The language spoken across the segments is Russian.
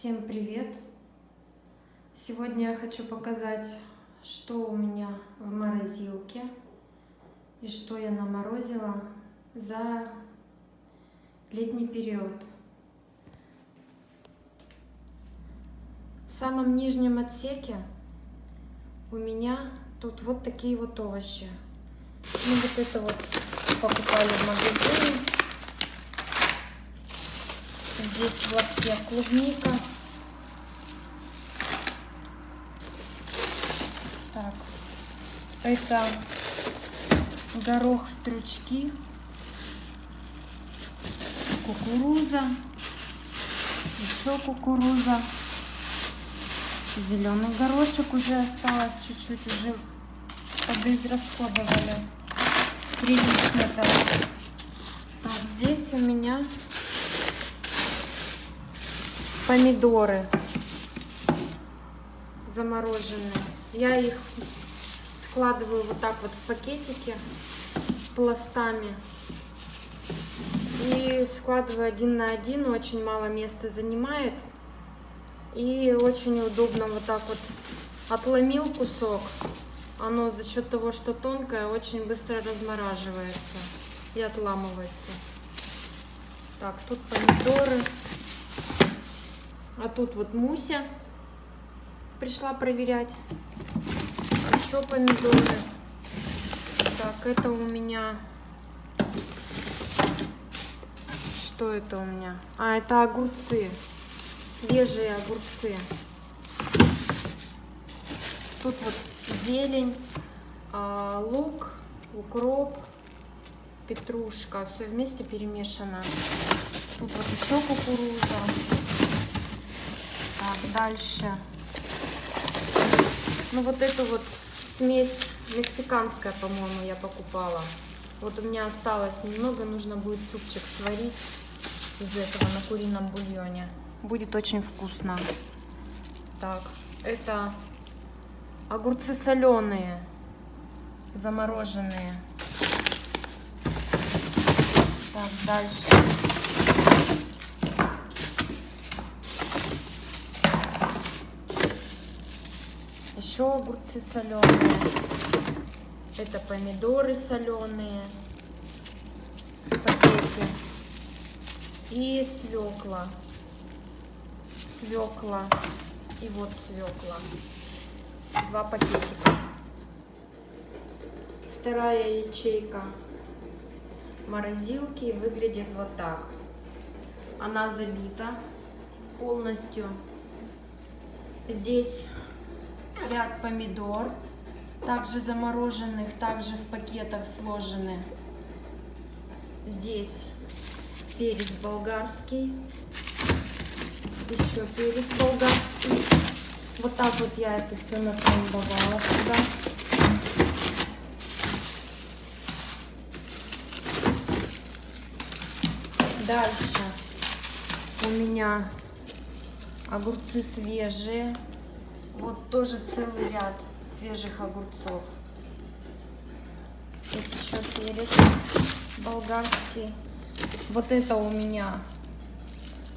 Всем привет! Сегодня я хочу показать, что у меня в морозилке и что я наморозила за летний период. В самом нижнем отсеке у меня тут вот такие вот овощи. Мы вот это вот покупали в магазине. Здесь в лотке клубника. Так, это горох, стручки, кукуруза, еще кукуруза, зеленый горошек уже осталось чуть-чуть, уже подизрасходовали. Прилично так. Так, здесь у меня помидоры замороженные. Я их складываю вот так вот в пакетики пластами и складываю один на один. Очень мало места занимает и очень удобно. Вот так вот отломил кусок, оно за счет того, что тонкое, очень быстро размораживается и отламывается. Так, тут помидоры. А тут вот Муся пришла проверять. Еще помидоры. Так, это у меня... Что это у меня? А, это огурцы. Свежие огурцы. Тут вот зелень, лук, укроп, петрушка. Все вместе перемешано. Тут вот еще кукуруза. Так, дальше. Ну вот эту вот смесь мексиканская, по-моему, я покупала. Вот у меня осталось немного, нужно будет супчик сварить из этого на курином бульоне. Будет очень вкусно. Так, это огурцы соленые, замороженные. Так, дальше. Еще огурцы соленые. Это помидоры соленые. Пакеты. И свекла. Свекла. И вот свекла. 2 пакетика. Вторая ячейка морозилки выглядит вот так. Она забита полностью. Здесь ряд помидор, также замороженных, также в пакетах сложены. Здесь перец болгарский, еще перец болгарский. Вот так вот я это все натрамбовала сюда. Дальше у меня огурцы свежие. Вот тоже целый ряд свежих огурцов. Тут еще перец болгарский. Вот это у меня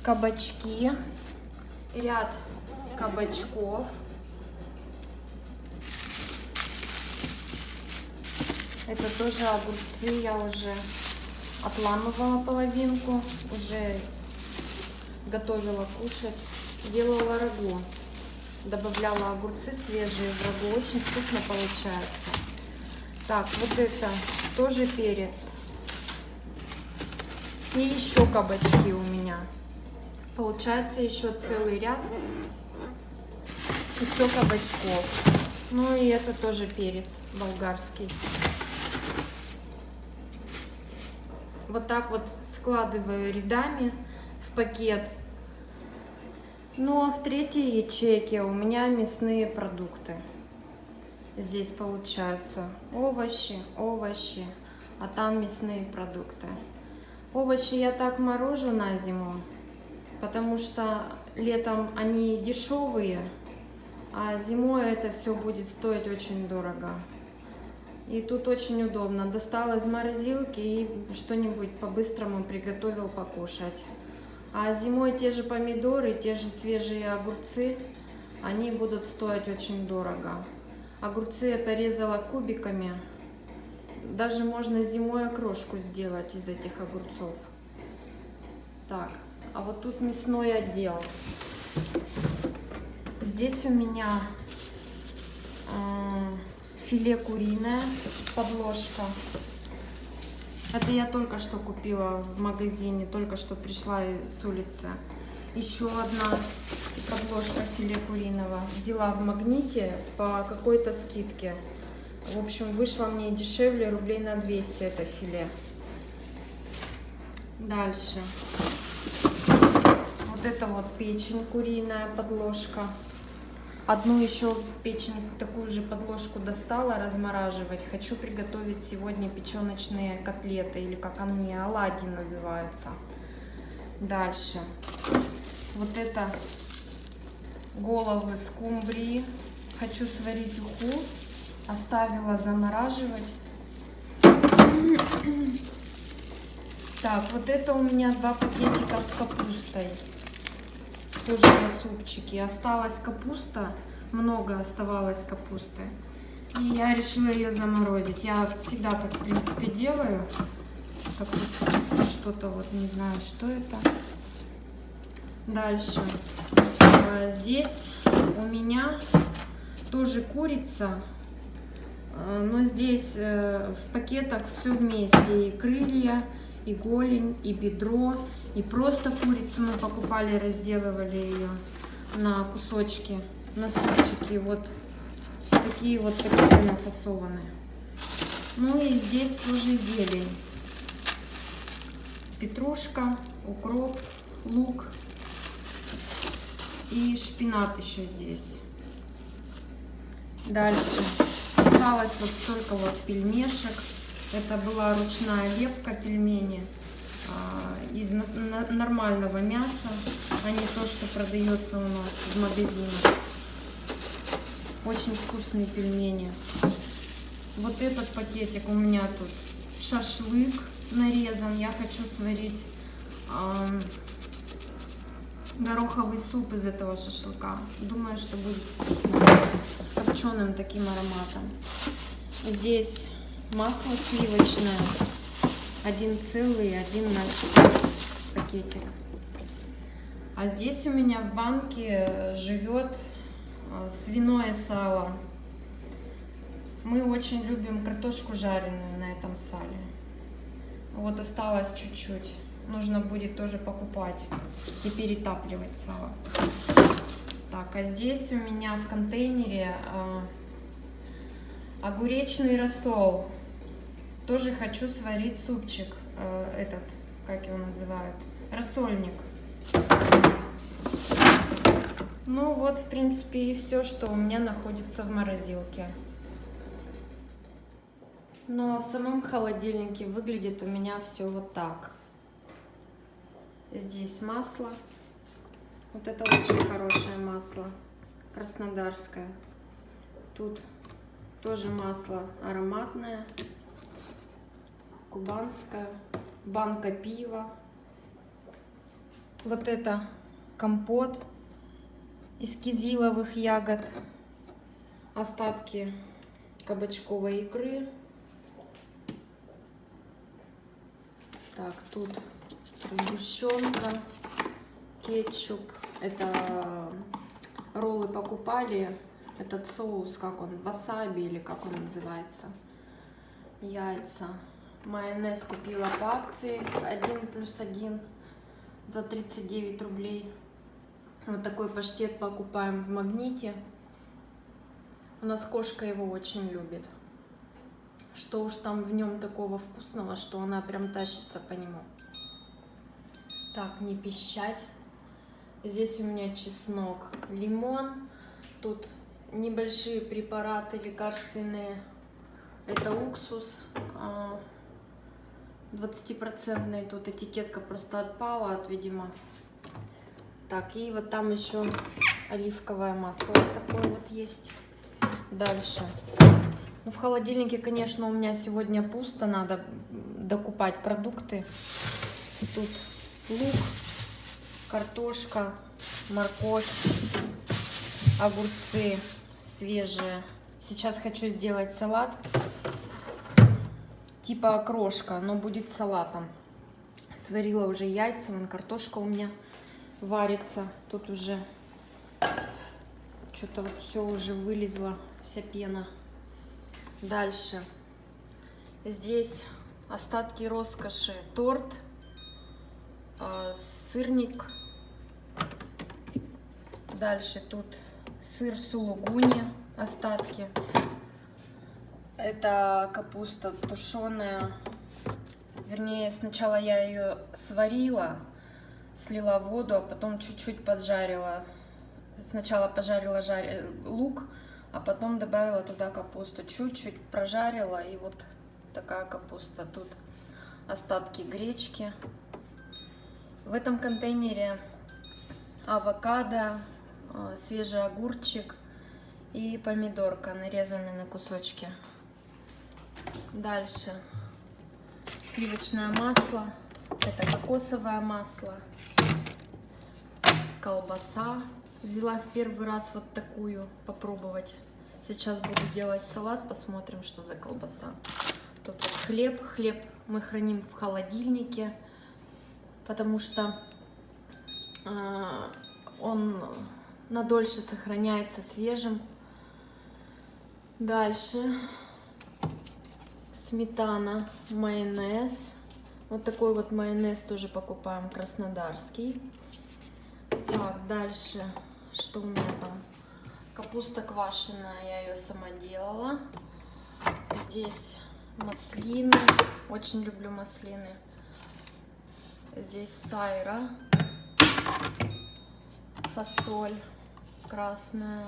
кабачки. Ряд кабачков. Это тоже огурцы. Я уже отламывала половинку. Уже готовила кушать. Делала рагу. Добавляла огурцы свежие в рагу. Очень вкусно получается. Так, вот это тоже перец. И еще кабачки у меня. Получается еще целый ряд. Еще кабачков. Ну и это тоже перец болгарский. Вот так вот складываю рядами в пакет. Ну а в третьей ячейке у меня мясные продукты. Здесь получается овощи, а там мясные продукты. Овощи я так морожу на зиму, потому что летом они дешевые, а зимой это все будет стоить очень дорого. И тут очень удобно. Достал из морозилки и что-нибудь по-быстрому приготовил покушать. А зимой те же помидоры, те же свежие огурцы, они будут стоить очень дорого. Огурцы я порезала кубиками. Даже можно зимой окрошку сделать из этих огурцов. Так, а вот тут мясной отдел. Здесь у меня филе куриное, подложка. Это я только что купила в магазине, только что пришла с улицы. Еще одна подложка филе куриного. Взяла в Магните по какой-то скидке. В общем, вышло мне дешевле рублей на 200 это филе. Дальше. Вот это вот печень куриная, подложка. Одну еще печень, такую же подложку достала размораживать. Хочу приготовить сегодня печеночные котлеты, или как они, оладьи называются. Дальше. Вот это головы скумбрии. Хочу сварить уху. Оставила замораживать. Так, вот это у меня 2 пакетика с капустой. Тоже на супчики. Осталась капуста, много оставалось капусты. И я решила ее заморозить. Я всегда так, в принципе, делаю. Капуста, что-то вот, не знаю, что это. Дальше. Здесь у меня тоже курица. Но здесь в пакетах все вместе. И крылья, и голень, и бедро. И просто курицу мы покупали, разделывали ее на кусочки, на супчики. Вот такие вот пакеты нафасованы. Ну и здесь тоже зелень. Петрушка, укроп, лук и шпинат еще здесь. Дальше осталось вот столько вот пельмешек. Это была ручная лепка пельмени из нормального мяса, а не то, что продается у нас в магазинах. Очень вкусные пельмени. Вот этот пакетик у меня тут шашлык нарезан. Я хочу сварить гороховый суп из этого шашлыка. Думаю, что будет вкусно, с копченым таким ароматом. Здесь масло сливочное. 1 целый, 1 на 4 пакетик. А здесь у меня в банке живет свиное сало. Мы очень любим картошку жареную на этом сале. Вот осталось чуть-чуть. Нужно будет тоже покупать и перетапливать сало. Так, а здесь у меня в контейнере огуречный рассол. Тоже хочу сварить супчик, этот, как его называют, рассольник. Ну вот, в принципе, и все, что у меня находится в морозилке. Но в самом холодильнике выглядит у меня все вот так. Здесь масло. Вот это очень хорошее масло, краснодарское. Тут тоже масло ароматное. Кубанская, банка пива. Вот это компот из кизиловых ягод, остатки кабачковой икры. Так, тут сгущенка, кетчуп. Это роллы покупали. Этот соус, как он, васаби или как он называется. Яйца. Майонез купила по акции 1+1 за 39 рублей. Вот такой паштет покупаем в Магните. У нас кошка его очень любит. Что уж там в нем такого вкусного, что она прям тащится по нему. Так, не пищать. Здесь у меня чеснок, лимон. Тут небольшие препараты лекарственные. Это уксус. 20%, тут этикетка просто отпала от, видимо. Так, и вот там еще оливковое масло вот такое вот есть. Дальше. Ну, в холодильнике, конечно, у меня сегодня пусто, надо докупать продукты. Тут лук, картошка, морковь, огурцы свежие. Сейчас хочу сделать салат, типа окрошка, но будет салатом. Сварила уже яйца, вон картошка у меня варится. Тут уже что-то вот все уже вылезло, вся пена. Дальше. Здесь остатки роскоши. Торт, сырник. Дальше тут сыр сулугуни, остатки. Это капуста тушеная. Вернее, сначала я ее сварила, слила воду, а потом чуть-чуть поджарила. Сначала пожарила лук, а потом добавила туда капусту. Чуть-чуть прожарила, и вот такая капуста. Тут остатки гречки. В этом контейнере авокадо, свежий огурчик и помидорка, нарезанная на кусочки. Дальше сливочное масло, это кокосовое масло, колбаса. Взяла в первый раз вот такую попробовать. Сейчас буду делать салат, посмотрим, что за колбаса. Тут вот хлеб. Хлеб мы храним в холодильнике, потому что он надольше сохраняется свежим. Дальше сметана, майонез. Вот такой вот майонез тоже покупаем, краснодарский. Так, дальше, что у меня там? Капуста квашеная, я ее сама делала. Здесь маслины, очень люблю маслины. Здесь сайра, фасоль красная.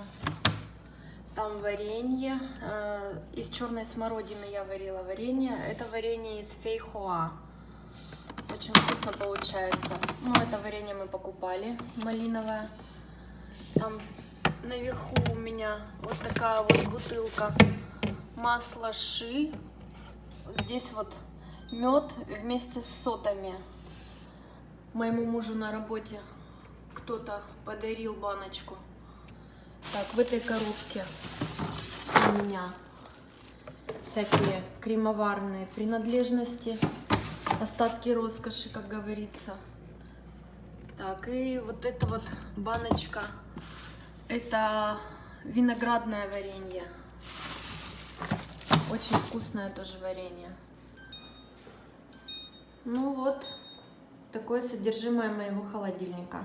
Там варенье. Из черной смородины я варила варенье. Это варенье из фейхоа. Очень вкусно получается. Ну, это варенье мы покупали, малиновое. Там наверху у меня вот такая вот бутылка масла ши. Здесь вот мед вместе с сотами. Моему мужу на работе кто-то подарил баночку. Так, в этой коробке у меня всякие кремоварные принадлежности, остатки роскоши, как говорится. Так, и вот эта вот баночка, это виноградное варенье. Очень вкусное тоже варенье. Ну вот, такое содержимое моего холодильника.